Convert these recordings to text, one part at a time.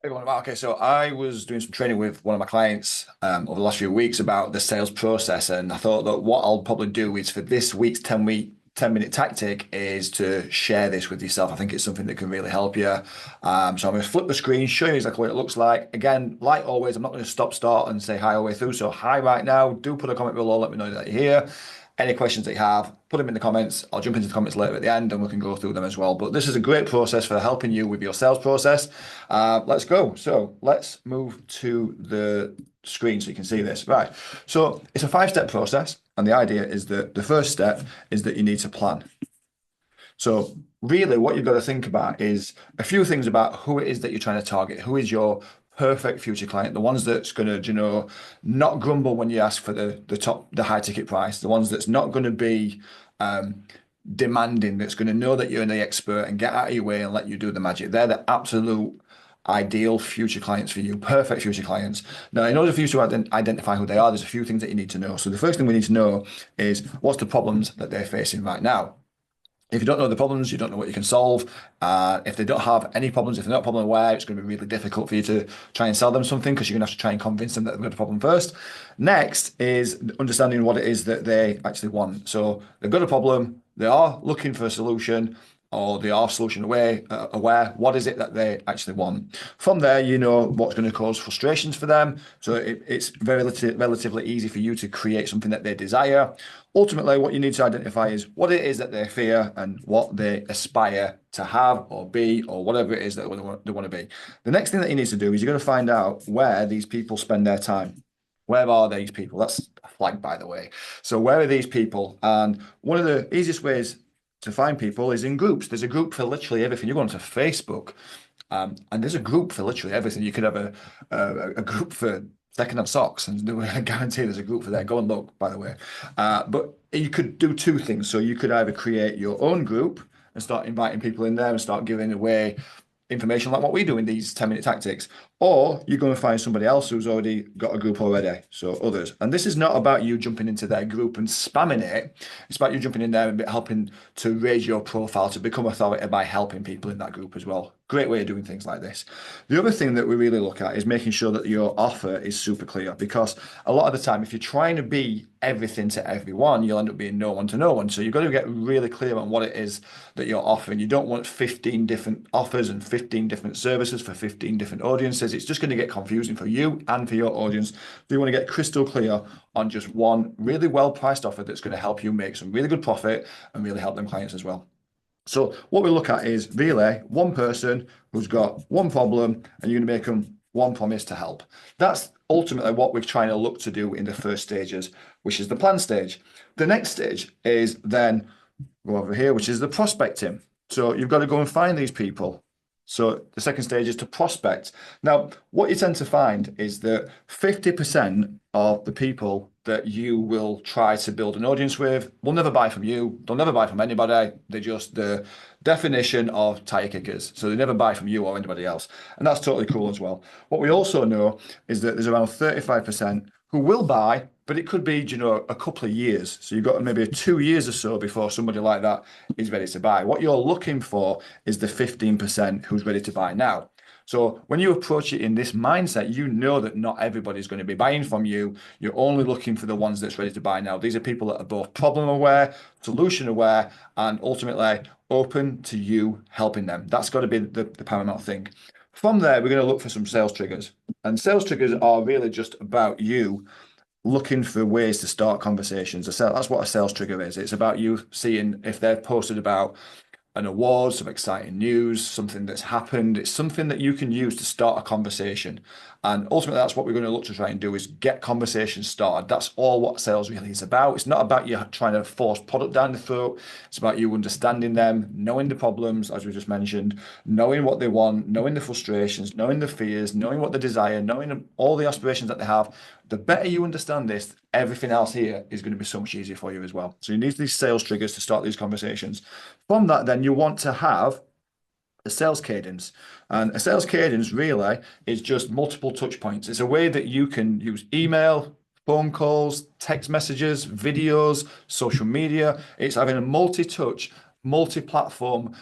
Everyone, okay, so I was doing some training with one of my clients over the last few weeks about the sales process, and I thought that what I'll probably do is for this week's 10-minute tactic is to share this with yourself. I think it's something that can really help you. So I'm going to flip the screen, show you exactly what it looks like. Again, like always, I'm not going to stop, start, and say hi all the way through. So hi right now. Do put a comment below. Let me know that you're here. Any questions that you have, put them in the comments. I'll jump into the comments later at the end and we can go through them as well. But this is a great process for helping you with your sales process. Let's go. So let's move to the screen so you can see this. Right. So it's a 5-step process. And the idea is that the first step is that you need to plan. So really what you've got to think about is a few things about who it is that you're trying to target. Who is your perfect future client, the ones that's going to, not grumble when you ask for the high ticket price, the ones that's not going to be demanding, that's going to know that you're the expert and get out of your way and let you do the magic. They're the absolute ideal future clients for you, perfect future clients. Now, in order for you to identify who they are, there's a few things that you need to know. So the first thing we need to know is what's the problems that they're facing right now. If you don't know the problems, you don't know what you can solve. If they don't have any problems, if they're not problem aware, it's going to be really difficult for you to try and sell them something because you're going to have to try and convince them that they've got a problem first. Next is understanding what it is that they actually want. So they've got a problem, they are looking for a solution, or they are solution aware. What is it that they actually want? From there, you know what's going to cause frustrations for them. So it's relatively easy for you to create something that they desire. Ultimately, what you need to identify is what it is that they fear and what they aspire to have or be or whatever it is that they want to be. The next thing that you need to do is you're going to find out where these people spend their time. Where are these people? That's a flag, by the way. So where are these people? And one of the easiest ways to find people is in groups. There's a group for literally everything. You go onto Facebook, and there's a group for literally everything. You could have a group for second-hand socks, and I guarantee there's a group for that. Go and look, by the way. But you could do two things. So you could either create your own group and start inviting people in there and start giving away information like what we do in these 10-minute tactics, or you're going to find somebody else who's already got a group already, so others. And this is not about you jumping into their group and spamming it. It's about you jumping in there and helping to raise your profile to become authority by helping people in that group as well. Great way of doing things like this. The other thing that we really look at is making sure that your offer is super clear, because a lot of the time, if you're trying to be everything to everyone, you'll end up being no one to no one. So you've got to get really clear on what it is that you're offering. You don't want 15 different offers and 15 different services for 15 different audiences. It's just going to get confusing for you and for your audience. So you want to get crystal clear on just one really well-priced offer that's going to help you make some really good profit and really help them clients as well. So what we look at is really one person who's got one problem and you're going to make them one promise to help. That's ultimately what we're trying to look to do in the first stages, which is the plan stage. The next stage is then go over here, which is the prospecting. So you've got to go and find these people. So the second stage is to prospect. Now, what you tend to find is that 50% of the people that you will try to build an audience with will never buy from you. They'll never buy from anybody. They're just the definition of tire kickers. So they never buy from you or anybody else. And that's totally cool as well. What we also know is that there's around 35% who will buy, but it could be, a couple of years. So you've got maybe 2 years or so before somebody like that is ready to buy. What you're looking for is the 15% who's ready to buy now. So when you approach it in this mindset, you know that not everybody's going to be buying from you. You're only looking for the ones that's ready to buy now. These are people that are both problem aware, solution aware, and ultimately open to you helping them. That's got to be the paramount thing. From there, we're going to look for some sales triggers. And sales triggers are really just about you looking for ways to start conversations. That's what a sales trigger is. It's about you seeing if they've posted about an award, some exciting news, something that's happened. It's something that you can use to start a conversation. And ultimately, that's what we're going to look to try and do is get conversations started. That's all what sales really is about. It's not about you trying to force product down the throat. It's about you understanding them, knowing the problems, as we just mentioned, knowing what they want, knowing the frustrations, knowing the fears, knowing what they desire, knowing all the aspirations that they have. The better you understand this, everything else here is going to be so much easier for you as well. So you need these sales triggers to start these conversations. From that, then you want to have a sales cadence. And a sales cadence really is just multiple touch points. It's a way that you can use email, phone calls, text messages, videos, social media. It's having a multi-touch, multi-platform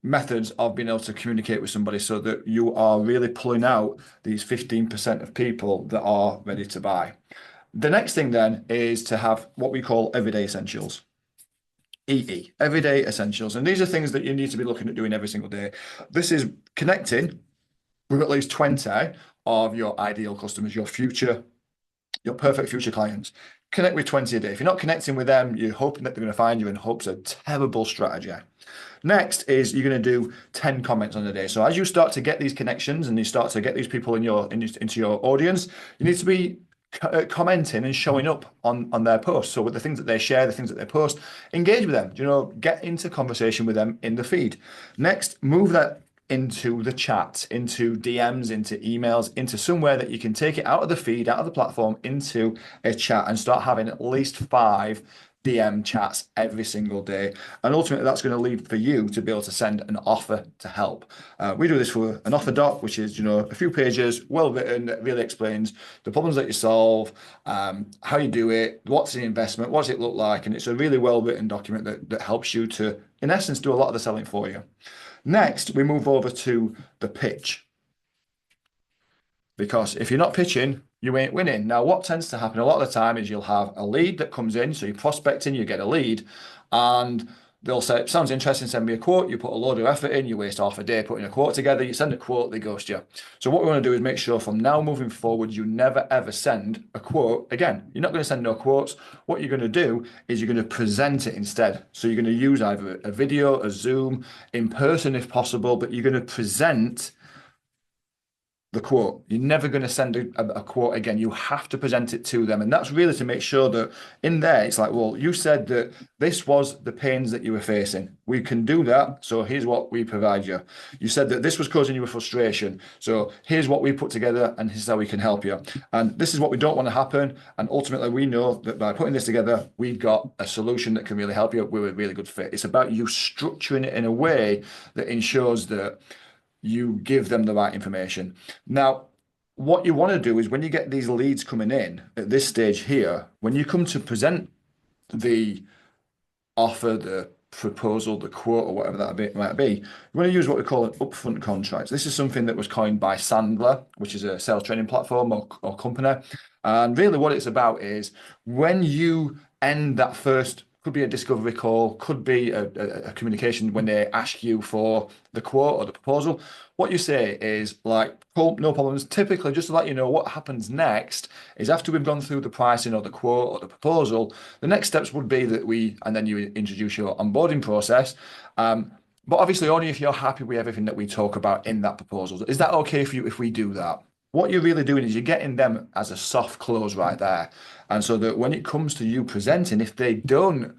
methods of being able to communicate with somebody so that you are really pulling out these 15% of people that are ready to buy. The next thing then is to have what we call everyday essentials. EE, everyday essentials. And these are things that you need to be looking at doing every single day. This is connecting with at least 20 of your ideal customers, your perfect future clients. Connect with 20 a day. If you're not connecting with them, you're hoping that they're going to find you, and hope's a terrible strategy. Next is you're going to do 10 comments on the day. So as you start to get these connections and you start to get these people into your audience, you need to be commenting and showing up on their posts. So with the things that they share, the things that they post, engage with them, get into conversation with them in the feed. Next, move that into the chat, into DMs, into emails, into somewhere that you can take it out of the feed, out of the platform, into a chat, and start having at least 5 DM chats every single day. And ultimately, that's going to lead for you to be able to send an offer to help. We do this for an offer doc, which is, a few pages, well written, that really explains the problems that you solve, how you do it, what's the investment, what does it look like. And it's a really well written document that helps you to, in essence, do a lot of the selling for you. Next, we move over to the pitch. Because if you're not pitching, you ain't winning. Now, what tends to happen a lot of the time is you'll have a lead that comes in. So you're prospecting, you get a lead, and they'll say, sounds interesting, send me a quote. You put a load of effort in, you waste half a day putting a quote together, you send a quote, they ghost you. So what we want to do is make sure from now moving forward, you never ever send a quote again. You're not going to send no quotes. What you're going to do is you're going to present it instead. So you're going to use either a video, a Zoom, in person if possible, but you're going to present the quote. You're never going to send a quote again. You have to present it to them. And that's really to make sure that in there, it's like, well, you said that this was the pains that you were facing. We can do that. So here's what we provide you. You said that this was causing you a frustration. So here's what we put together, and here's how we can help you. And this is what we don't want to happen. And ultimately, we know that by putting this together, we've got a solution that can really help you. We're a really good fit. It's about you structuring it in a way that ensures that you give them the right information. Now, what you want to do is when you get these leads coming in at this stage here, when you come to present the offer, the proposal, the quote, or whatever that might be, you want to use what we call an upfront contract. This is something that was coined by Sandler, which is a sales training platform or company. And really what it's about is when you end that first, could be a discovery call, could be a communication when they ask you for the quote or the proposal. What you say is like, cool, no problems. Typically, just to let you know, what happens next is after we've gone through the pricing or the quote or the proposal, the next steps would be that and then you introduce your onboarding process. But obviously only if you're happy with everything that we talk about in that proposal. Is that okay for you if we do that? What you're really doing is you're getting them as a soft close right there. And so that when it comes to you presenting, if they don't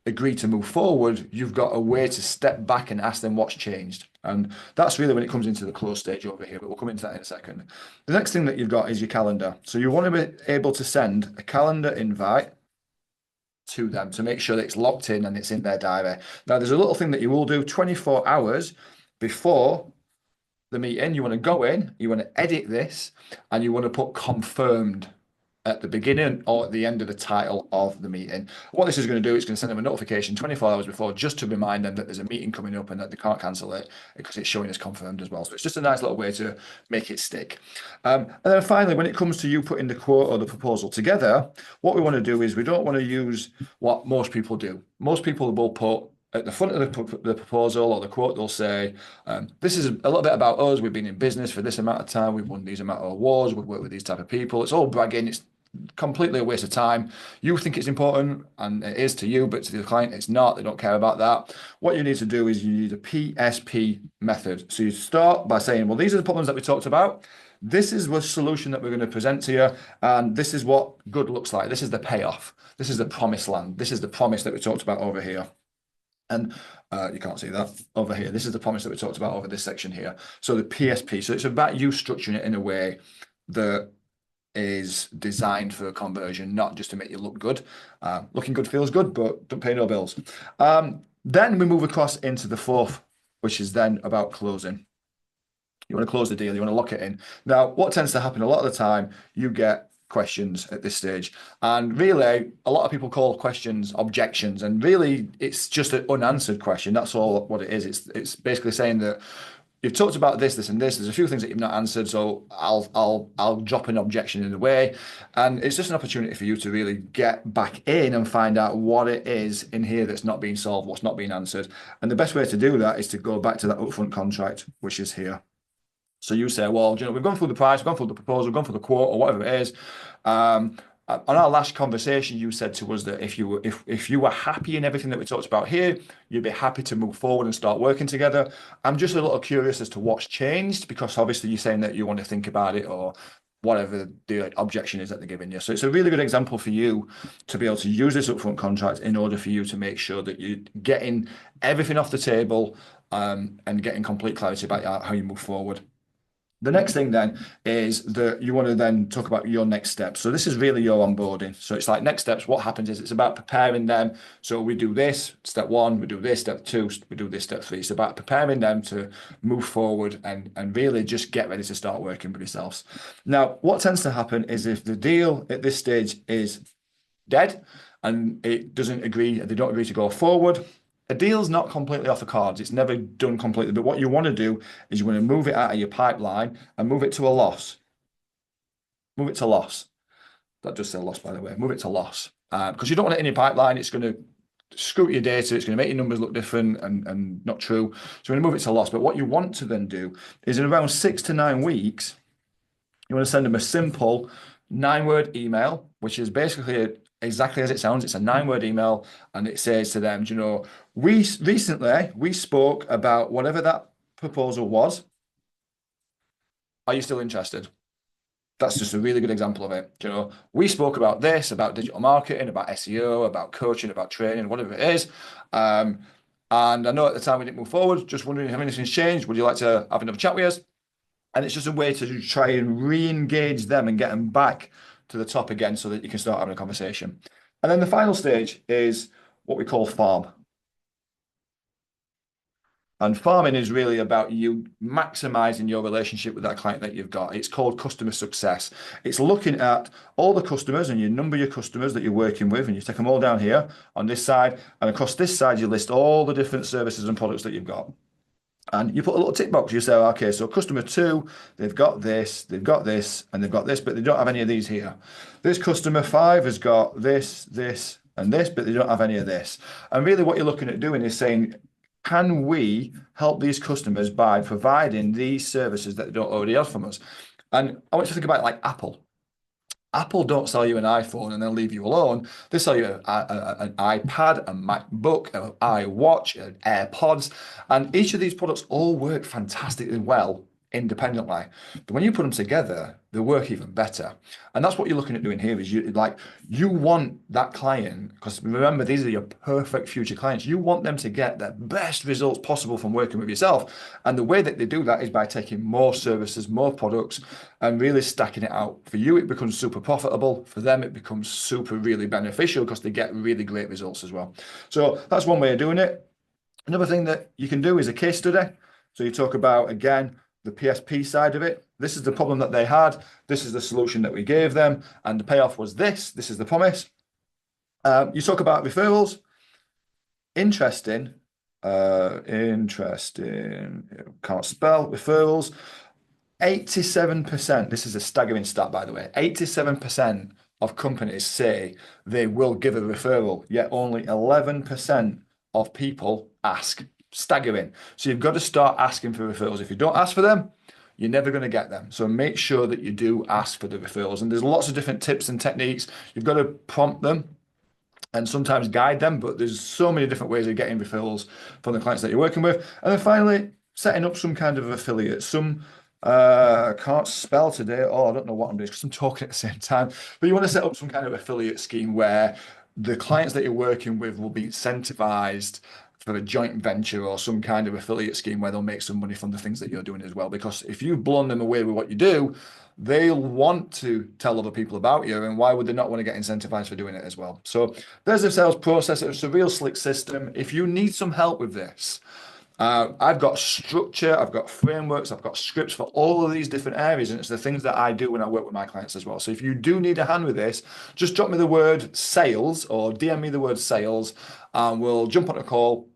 agree to move forward, you've got a way to step back and ask them what's changed. And that's really when it comes into the close stage over here, but we'll come into that in a second. The next thing that you've got is your calendar. So you want to be able to send a calendar invite to them to make sure that it's locked in and it's in their diary. Now, there's a little thing that you will do 24 hours before the meeting. You want to go in, you want to edit this, and you want to put confirmed at the beginning or at the end of the title of the meeting. What this is going to do is going to send them a notification 24 hours before just to remind them that there's a meeting coming up and that they can't cancel it because it's showing as confirmed as well. So it's just a nice little way to make it stick. And then finally, when it comes to you putting the quote or the proposal together, what we want to do is we don't want to use what most people do. Most people will put at the front of the proposal or the quote, they'll say, this is a little bit about us. We've been in business for this amount of time. We've won these amount of awards. We've worked with these type of people. It's all bragging. It's completely a waste of time. You think it's important, and it is to you, but to the client, it's not. They don't care about that. What you need to do is you need a PSP method. So you start by saying, well, these are the problems that we talked about. This is the solution that we're going to present to you, and this is what good looks like. This is the payoff. This is the promised land. This is the promise that we talked about over here. And you can't see that over here. This is the promise that we talked about over this section here. So the PSP. So it's about you structuring it in a way that is designed for conversion, not just to make you look good. Looking good feels good, but don't pay no bills. Then we move across into the fourth, which is then about closing. You want to close the deal, you want to lock it in. Now, what tends to happen a lot of the time, you get questions at this stage. And really, a lot of people call questions objections, and really it's just an unanswered question. That's all what it is. It's basically saying that you've talked about this, this, and this. There's a few things that you've not answered, so I'll drop an objection in the way, and it's just an opportunity for you to really get back in and find out what it is in here that's not being solved, what's not being answered. And the best way to do that is to go back to that upfront contract, which is here. So you say, well, you know, we've gone through the price, we've gone through the proposal, we've gone through the quote, or whatever it is. On our last conversation, you said to us that if you were happy in everything that we talked about here, you'd be happy to move forward and start working together. I'm just a little curious as to what's changed, because obviously you're saying that you want to think about it, or whatever the objection is that they're giving you. So it's a really good example for you to be able to use this upfront contract in order for you to make sure that you're getting everything off the table, and getting complete clarity about how you move forward. The next thing then is that you want to then talk about your next steps. So this is really your onboarding. So it's like next steps. What happens is it's about preparing them. So we do this, step 1, we do this, step 2, we do this, step 3. It's about preparing them to move forward and really just get ready to start working with yourselves. Now, what tends to happen is if the deal at this stage is dead and it doesn't agree, they don't agree to go forward, a deal's not completely off the cards. It's never done completely. But what you want to do is you want to move it out of your pipeline and move it to a loss. Move it to loss. That does say loss, by the way. Move it to loss. Because you don't want it in your pipeline. It's going to screw your data. It's going to make your numbers look different and not true. So you're going to move it to loss. But what you want to then do is in around 6 to 9 weeks, you want to send them a simple 9-word email, which is basically exactly as it sounds. It's a 9-word email, and it says to them, you know, we spoke about whatever that proposal was. Are you still interested? That's just a really good example of it. You know, we spoke about this, about digital marketing, about SEO, about coaching, about training, whatever it is. And I know at the time we didn't move forward. Just wondering if anything's changed. Would you like to have another chat with us? And it's just a way to try and re-engage them and get them back to the top again so that you can start having a conversation. And then the final stage is what we call farm. And farming is really about you maximizing your relationship with that client that you've got. It's called customer success. It's looking at all the customers, and you number your customers that you're working with, and you take them all down here on this side. And across this side, you list all the different services and products that you've got. And you put a little tick box. You say, okay, so customer 2, they've got this, and they've got this, but they don't have any of these here. This customer 5 has got this, this, and this, but they don't have any of this. And really what you're looking at doing is saying, can we help these customers by providing these services that they don't already have from us? And I want you to think about it like Apple. Apple don't sell you an iPhone and then leave you alone. They sell you an iPad, a MacBook, an iWatch, an AirPods, and each of these products all work fantastically well independently. But when you put them together, they work even better. And that's what you're looking at doing here is you want that client, because remember, these are your perfect future clients. You want them to get the best results possible from working with yourself. And the way that they do that is by taking more services, more products, and really stacking it out. For you, it becomes super profitable. For them, it becomes super really beneficial because they get really great results as well. So that's one way of doing it. Another thing that you can do is a case study. So you talk about, again, the PSP side of it. This is the problem that they had. This is the solution that we gave them. And the payoff was this. This is the promise. You talk about referrals. Interesting. Can't spell. Referrals. 87%. This is a staggering stat, by the way. 87% of companies say they will give a referral, yet only 11% of people ask. Staggering. So you've got to start asking for referrals. If you don't ask for them, you're never going to get them. So make sure that you do ask for the referrals. And there's lots of different tips and techniques. You've got to prompt them and sometimes guide them, but there's so many different ways of getting referrals from the clients that you're working with. And then finally, setting up some kind of affiliate. Can't spell today. Oh, I don't know what I'm doing because I'm talking at the same time. But you want to set up some kind of affiliate scheme where the clients that you're working with will be incentivized for a joint venture or some kind of affiliate scheme where they'll make some money from the things that you're doing as well. Because if you've blown them away with what you do, they'll want to tell other people about you. And why would they not want to get incentivized for doing it as well? So there's the sales process. It's a real slick system. If you need some help with this, I've got structure, I've got frameworks, I've got scripts for all of these different areas, and it's the things that I do when I work with my clients as well. So if you do need a hand with this, just drop me the word sales or DM me the word sales, and we'll jump on a call,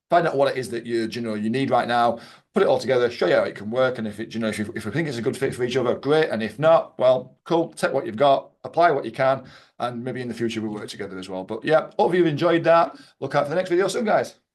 find out what it is that you need right now, put it all together, show you how it can work, and if it if we think it's a good fit for each other, great, and if not, well, cool, take what you've got, apply what you can, and maybe in the future we'll work together as well. But yeah, hope you've enjoyed that. Look out for the next video soon, guys.